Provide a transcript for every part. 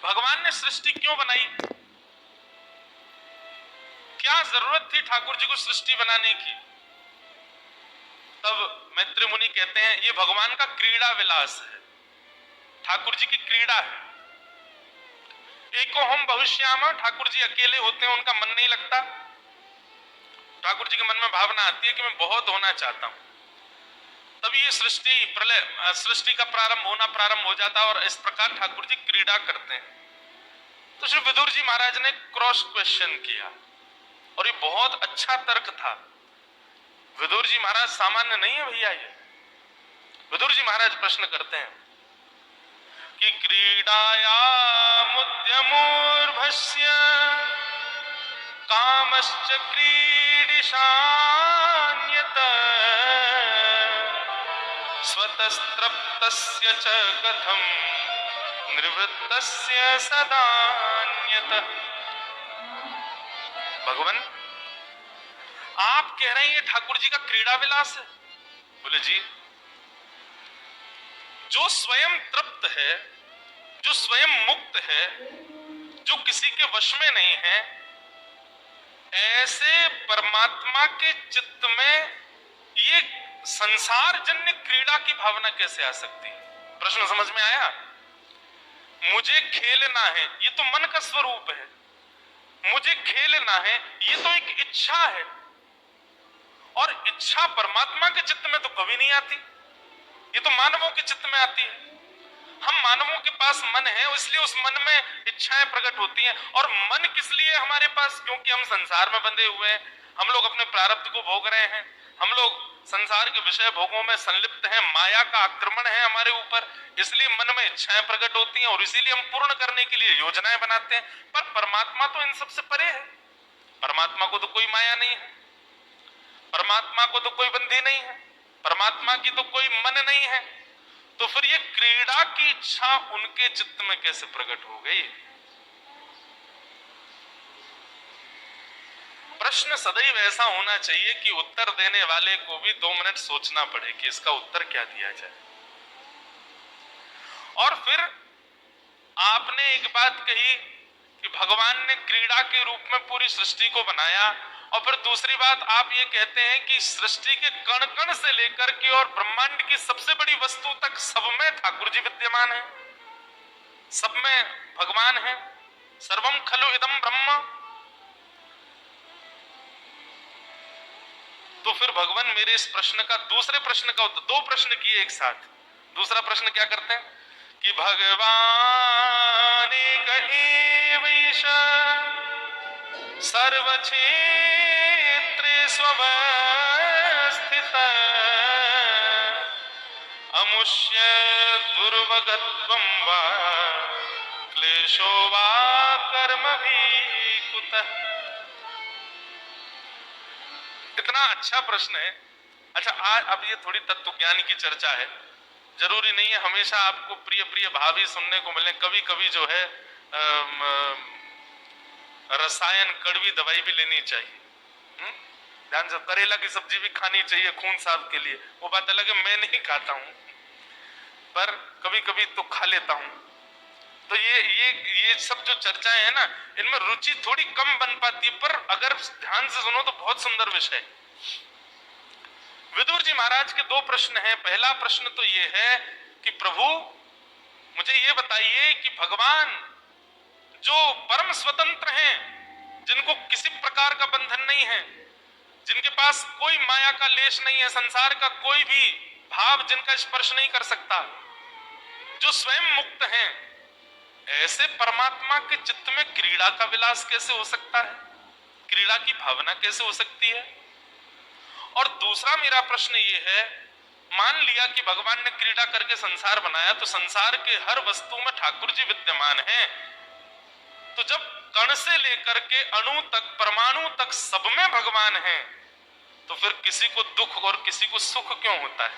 भगवान ने सृष्टि क्यों बनाई? क्या जरूरत थी ठाकुर जी को सृष्टि बनाने की? तब मैत्री मुनि कहते हैं ये भगवान का क्रीड़ा विलास है, ठाकुर जी की क्रीड़ा है। एको हम भविष्याम, ठाकुर जी अकेले होते हैं, उनका मन नहीं लगता। ठाकुर जी के मन में भावना आती है कि मैं बहुत होना चाहता हूं, तभी ये सृष्टि प्रलय सृष्टि का प्रारंभ हो जाता है और इस प्रकार ठाकुर जी क्रीड़ा करते हैं। तो श्री विदुर जी महाराज ने क्रॉस क्वेश्चन किया और ये बहुत अच्छा तर्क था। विदुर जी महाराज सामान्य नहीं है भैया। ये विदुर जी महाराज प्रश्न करते हैं कि क्रीडायामुद्यमोर्भस्य कामश्च क्रीडिशान्यत स्वतस्त्रप्तस्य च कथं निवृत्तस्य सदान्यत। भगवान आप कह रहे हैं ये ठाकुर जी का क्रीड़ा विलास है? बोले जी, जो स्वयं तृप्त है, जो स्वयं मुक्त है, जो किसी के वश में नहीं है, ऐसे परमात्मा के चित्त में ये संसार जन्य क्रीड़ा की भावना कैसे आ सकती है? प्रश्न समझ में आया? मुझे खेलना है, ये तो मन का स्वरूप है। मुझे खेलना है, ये तो एक इच्छा है, और इच्छा परमात्मा के चित्त में तो कभी नहीं आती, ये तो मानवों के चित्त में आती है। हम मानवों के पास मन है, इसलिए उस मन में इच्छाएं प्रकट होती हैं। और मन किस लिए हमारे पास? क्योंकि हम संसार में बंधे हुए हैं, हम लोग अपने प्रारब्ध को भोग रहे हैं, हम लोग संसार के विषय भोगों में संलिप्त हैं, माया का आक्रमण है हमारे ऊपर, इसलिए मन में इच्छाएं प्रकट होती हैं और इसीलिए हम पूर्ण करने के लिए योजनाएं बनाते हैं। पर परमात्मा तो इन सबसे परे है। परमात्मा को तो कोई माया नहीं है, परमात्मा को तो कोई बंधी नहीं है, परमात्मा की तो कोई मन नहीं है। तो फिर ये क्रीड़ा की इच्छा उनके चित्त में कैसे प्रकट हो गई? प्रश्न सदैव ऐसा होना चाहिए कि उत्तर देने वाले को भी 2 मिनट सोचना पड़े कि इसका उत्तर क्या दिया जाए। और फिर आपने एक बात कही कि भगवान ने क्रीड़ा के रूप में पूरी सृष्टि को बनाया, और फिर दूसरी बात आप ये कहते हैं कि सृष्टि के कण कण से लेकर के और ब्रह्मांड की सबसे बड़ी वस्तु तक सब में ठाकुर जी विद्यमान है, सब में भगवान है। सर्वम खलु इदम ब्रह्म। तो फिर भगवान मेरे इस प्रश्न का, दूसरे प्रश्न का उत्तर, 2 प्रश्न किए एक साथ। दूसरा प्रश्न क्या करते हैं कि भगवान एक एवैष सर्वक्षेत्रेषु अवस्थितः अमुष्य दुर्वगत्वं वा क्लेशो वा कर्मभिः कुतः। कितना अच्छा प्रश्न है। अच्छा, आज अब ये थोड़ी तत्व ज्ञान की चर्चा है, जरूरी नहीं है हमेशा आपको प्रिय प्रिय भाव ही सुनने को मिले। कभी कभी जो है रसायन कड़वी दवाई भी लेनी चाहिए। ध्यान से, करेला की सब्जी भी खानी चाहिए खून साफ के लिए, वो बात अलग है, मैं नहीं खाता हूं, पर कभी कभी तो खा लेता हूं। तो ये सब जो चर्चाएं है ना, इनमें रुचि थोड़ी कम बन पाती है, पर अगर ध्यान से सुनो तो बहुत सुंदर विषय। विदुर जी महाराज के 2 प्रश्न हैं। पहला प्रश्न तो ये है कि प्रभु मुझे ये बताइए कि भगवान जो परम स्वतंत्र हैं, जिनको किसी प्रकार का बंधन नहीं है, जिनके पास कोई माया का लेश नहीं है, संसार का कोई भी भाव जिनका स्पर्श नहीं कर सकता, जो स्वयं मुक्त हैं, ऐसे परमात्मा के चित्त में क्रीड़ा का विलास कैसे हो सकता है? क्रीड़ा की भावना कैसे हो सकती है? और दूसरा मेरा प्रश्न ये है, मान लिया कि भगवान ने क्रीड़ा करके संसार बनाया, तो संसार के हर वस्तु में ठाकुर जी विद्यमान हैं, तो जब कण से लेकर के अणु तक, परमाणु तक सब में भगवान हैं, तो फिर किसी को दुख और किसी को सुख क्यों होता है?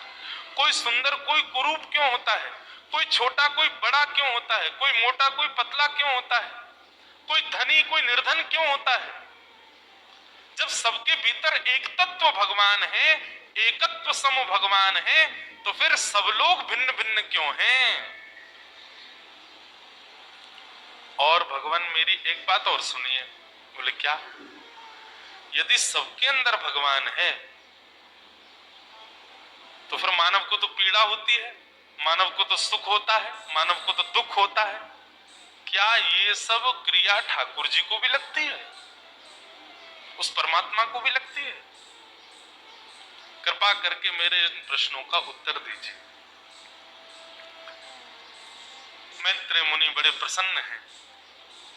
कोई सुंदर कोई कुरूप क्यों होता है? कोई छोटा कोई बड़ा क्यों होता है? कोई मोटा कोई पतला क्यों होता है? कोई धनी कोई निर्धन क्यों होता है? जब सबके भीतर एक तत्व भगवान है, एकत्व सम भगवान है, तो फिर सब लोग भिन्न भिन्न क्यों हैं? भगवान मेरी एक बात और सुनिए। बोले क्या? यदि सबके अंदर भगवान है तो फिर मानव को तो पीड़ा होती है, मानव को तो सुख होता है, मानव को तो दुख होता है। क्या ये सब क्रिया ठाकुर जी को भी लगती है? उस परमात्मा को भी लगती है? कृपा करके मेरे इन प्रश्नों का उत्तर दीजिए। मैत्रेय मुनि बड़े प्रसन्न हैं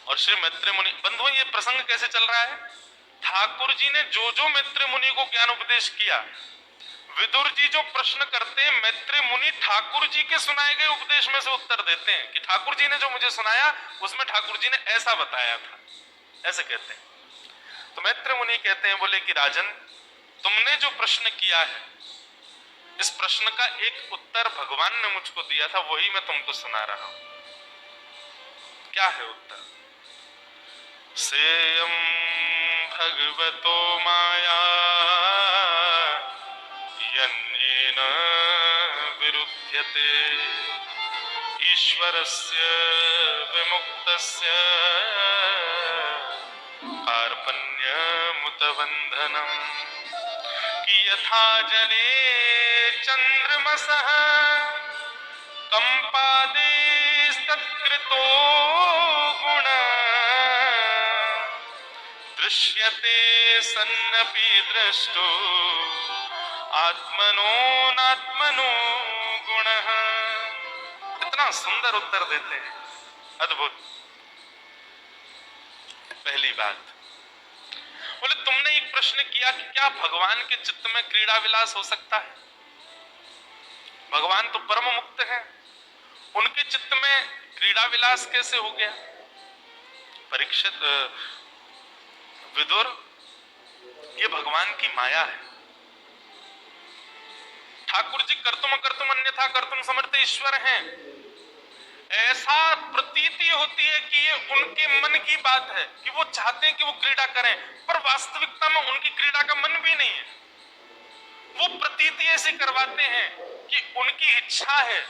और श्री मैत्रेय मुनि, बंधुओं ये प्रसंग कैसे चल रहा है? ठाकुर जी ने जो जो मैत्रेय मुनि को ज्ञान उपदेश किया, विदुर जी जो प्रश्न करते हैं, मैत्रेय मुनि ठाकुर जी के सुनाए गए उपदेश में से उत्तर देते हैं कि ठाकुर जी ने जो मुझे सुनाया उसमें ठाकुर जी ने ऐसा बताया था, ऐसे कहते हैं। तो मैत्रेय मुनि कहते हैं, बोले कि राजन, तुमने जो प्रश्न किया है इस प्रश्न का एक उत्तर भगवान ने मुझको दिया था, वही मैं तुमको सुना रहा हूं। क्या है उत्तर? सेयं भगवतो माया यन्नेन विरुध्यते ईश्वरस्य विमुक्तस्य कार्पण्यमुत बन्धनम् कि यथा जले चन्द्रमसः कंपादेस्तत्कृतो गुणः दृश्यते सन्नपि द्रष्टो आत्मनो नात्मनो गुणः। इतना सुंदर उत्तर देते हैं, अद्भुत। पहली बात, बोले तुमने एक प्रश्न किया कि क्या भगवान के चित्त में क्रीड़ा विलास हो सकता है? भगवान तो परम मुक्त है, उनके चित्त में क्रीड़ा विलास कैसे हो गया? परीक्षित, विदुर, ये भगवान की माया है। ठाकुर जी कर्तुम कर्तुम अन्यथा कर्तुम समर्थ ईश्वर हैं। ऐसा प्रतीति होती है कि ये उनके मन की बात है कि वो चाहते हैं कि वो क्रीड़ा करें, पर वास्तविकता में उनकी क्रीड़ा का मन भी नहीं है। वो प्रतीति ऐसे करवाते हैं कि उनकी इच्छा है,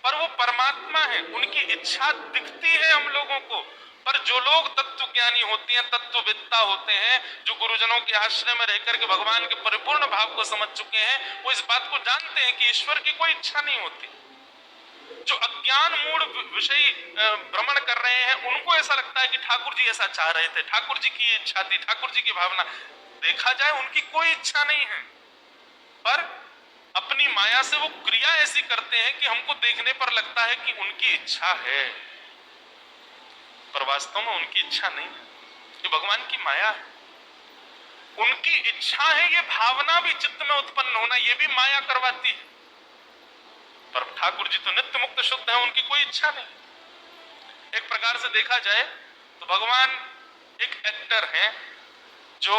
पर वो परमात्मा है, उनकी इच्छा दिखती है हम लोगों को। पर जो लोग तत्वज्ञानी होते हैं, तत्ववेत्ता होते हैं, जो गुरुजनों के आश्रय में रहकर के भगवान के परिपूर्ण भाव को समझ चुके हैं, वो इस बात को जानते हैं कि ईश्वर की कोई इच्छा नहीं होती। जो अज्ञान मूढ़ विषय भ्रमण कर रहे हैं, उनको ऐसा लगता है कि ठाकुर जी ऐसा चाह रहे थे, ठाकुर जी की इच्छा थी, ठाकुर जी की भावना। देखा जाए उनकी कोई इच्छा नहीं है, पर अपनी माया से वो क्रिया ऐसी करते हैं कि हमको देखने पर लगता है कि उनकी इच्छा है, पर वास्तव में उनकी इच्छा नहीं है। ये भगवान की माया है। उनकी इच्छा है ये भावना भी चित्त में उत्पन्न होना, ये भी माया करवाती है। पर ठाकुर जी तो नित्य मुक्त शुद्ध है, उनकी कोई इच्छा नहीं। एक प्रकार से देखा जाए तो भगवान एक एक्टर हैं जो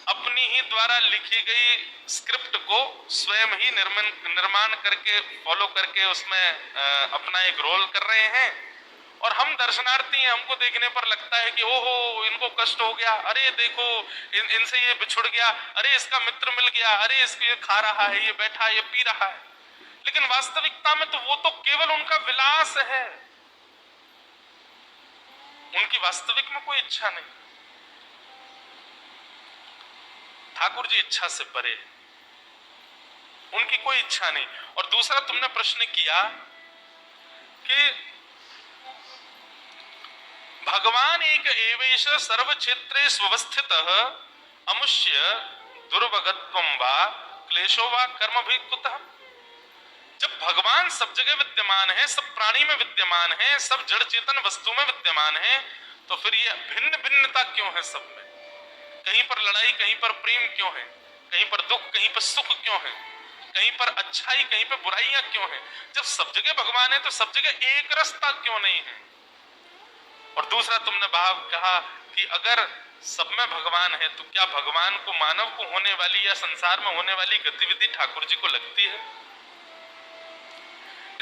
अपनी ही द्वारा लिखी गई स्क्रिप्ट को स्वयं ही निर्माण करके, फॉलो करके उसमें अपना एक रोल कर रहे हैं, और हम दर्शनार्थी हैं। हमको देखने पर लगता है कि ओहो इनको कष्ट हो गया, अरे देखो इनसे ये बिछुड़ गया, अरे इसका मित्र मिल गया, अरे इसको ये खा रहा है, ये बैठा, ये पी रहा है। लेकिन वास्तविकता में तो वो तो केवल उनका विलास है, उनकी वास्तविक में कोई इच्छा नहीं। ठाकुर जी इच्छा से परे, उनकी कोई इच्छा नहीं। और दूसरा, तुमने प्रश्न किया कि भगवान एक एवेश सर्व क्षेत्रे स्वस्थित अमुष्य दुर्भगत्वं वा क्लेशो वा कर्म भी कुतः। जब भगवान सब जगह विद्यमान है, सब प्राणी में विद्यमान है, सब जड़ चेतन वस्तु में विद्यमान है, तो फिर ये भिन्न भिन्नता क्यों है सब में? कहीं पर लड़ाई, कहीं पर प्रेम क्यों है? कहीं पर दुख, कहीं पर सुख क्यों है? कहीं पर अच्छाई, कहीं पर बुराइयां क्यों है? जब सब जगह भगवान है तो सब जगह एक रसता क्यों नहीं है? और दूसरा, तुमने भाव कहा कि अगर सब में भगवान है तो क्या भगवान को, मानव को होने वाली या संसार में होने वाली गतिविधि ठाकुर जी को लगती है?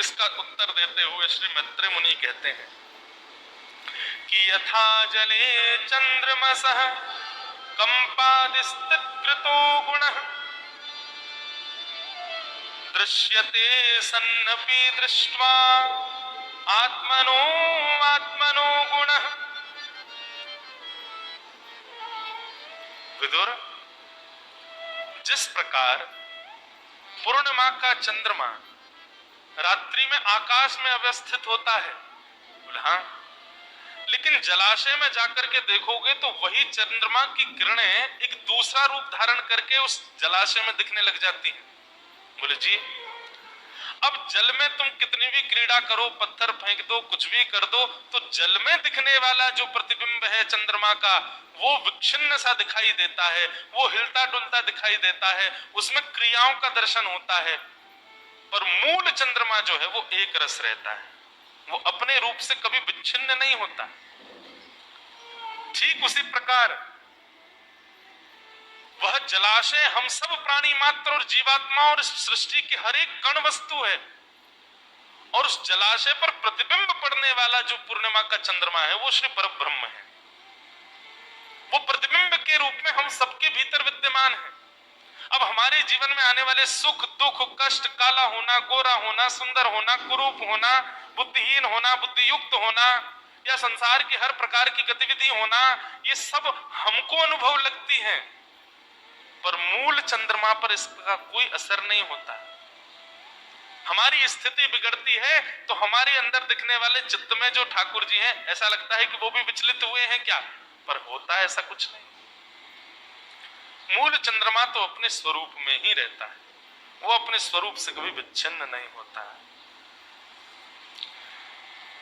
इसका उत्तर देते हुए श्री मैत्रेय मुनि कहते हैं कि यथा जले चंद्रमसः कंपादिस्तत्कृतो गुणः दृश्यते सन्नपि दृष्ट्वा आत्मनो आत्मनो विदुर, जिस प्रकार पूर्णिमा का चंद्रमा रात्रि में आकाश में अवस्थित होता है, बोले हाँ, लेकिन जलाशय में जाकर के देखोगे तो वही चंद्रमा की किरणें एक दूसरा रूप धारण करके उस जलाशय में दिखने लग जाती हैं। बोले जी, अब जल में तुम कितनी भी क्रीड़ा करो, पत्थर फेंक दो, कुछ भी कर दो, तो जल में दिखने वाला जो प्रतिबिंब है चंद्रमा का, वो विच्छिन्न सा दिखाई देता है, वो हिलता डुलता दिखाई देता है, उसमें क्रियाओं का दर्शन होता है। पर मूल चंद्रमा जो है वो एक रस रहता है, वो अपने रूप से कभी विच्छिन्न नहीं होता। ठीक उसी प्रकार वह जलाशय हम सब प्राणी मात्र और जीवात्मा और सृष्टि की हर एक कण वस्तु है, और उस जलाशय पर प्रतिबिंब पड़ने वाला जो पूर्णिमा का चंद्रमा है वो श्री परब्रह्म है। वो प्रतिबिंब के रूप में हम सबके भीतर विद्यमान है। अब हमारे जीवन में आने वाले सुख दुख कष्ट, काला होना, गोरा होना, सुंदर होना, कुरूप होना, बुद्धिहीन होना, बुद्धियुक्त होना, या संसार की हर प्रकार की गतिविधि होना, ये सब हमको अनुभव लगती है, पर मूल चंद्रमा पर इसका कोई असर नहीं होता। हमारी स्थिति बिगड़ती है तो हमारे अंदर दिखने वाले चित्त में जो ठाकुर जी हैं, ऐसा लगता है कि वो भी विचलित हुए हैं क्या, पर होता है ऐसा कुछ नहीं। मूल चंद्रमा तो अपने स्वरूप में ही रहता है, वो अपने स्वरूप से कभी विच्छिन्न नहीं होता है।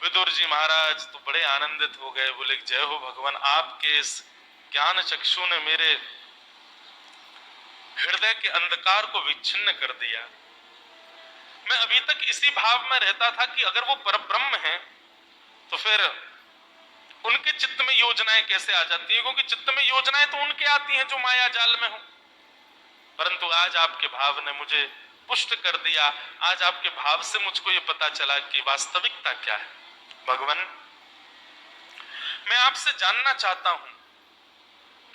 विदुर जी महाराज तो बड़े आनंदित हो गए, बोले जय हो भगवान, आपके इस ज्ञान चक्षु ने मेरे हृदय के अंधकार को विच्छिन्न कर दिया। मैं अभी तक इसी भाव में रहता था कि अगर वो परब्रह्म है तो फिर उनके चित्त में योजनाएं कैसे आ जाती है, क्योंकि चित्त में योजनाएं तो उनके आती हैं जो माया जाल में हो। परंतु आज आपके भाव ने मुझे पुष्ट कर दिया, आज आपके भाव से मुझको ये पता चला कि वास्तविकता क्या है। भगवान, मैं आपसे जानना चाहता हूं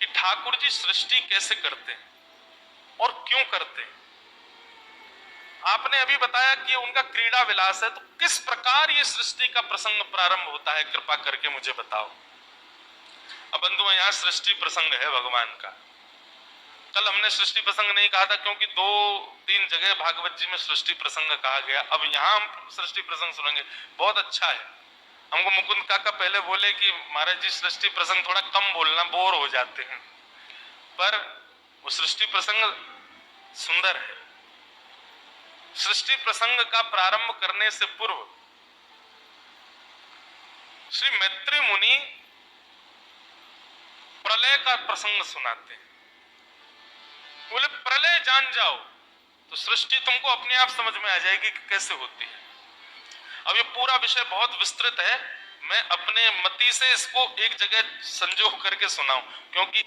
कि ठाकुर जी सृष्टि कैसे करते हैं और क्यों करते हैं। आपने अभी बताया कि उनका क्रीड़ा विलास है, तो किस प्रकार ये सृष्टि का प्रसंग प्रारंभ होता है, कृपा करके मुझे बताओ। अब बंधुओं, यहाँ सृष्टि प्रसंग है भगवान का। कल हमने सृष्टि प्रसंग नहीं कहा था क्योंकि 2-3 जगह भागवत जी में सृष्टि प्रसंग कहा गया। अब यहाँ हम सृष्टि प्रसंग सुनेंगे, बहुत अच्छा है। हमको मुकुंद काका पहले बोले कि महाराज जी सृष्टि प्रसंग थोड़ा कम बोलना, बोर हो जाते हैं, पर वो सृष्टि प्रसंग सुंदर है। सृष्टि प्रसंग का प्रारंभ करने से पूर्व श्री मैत्री मुनि प्रलय का प्रसंग सुनाते हैं। बोले प्रलय जान जाओ तो सृष्टि तुमको अपने आप समझ में आ जाएगी कि कैसे होती है। अब ये पूरा विषय बहुत विस्तृत है, मैं अपने मति से इसको एक जगह संजोग करके सुनाऊं, क्योंकि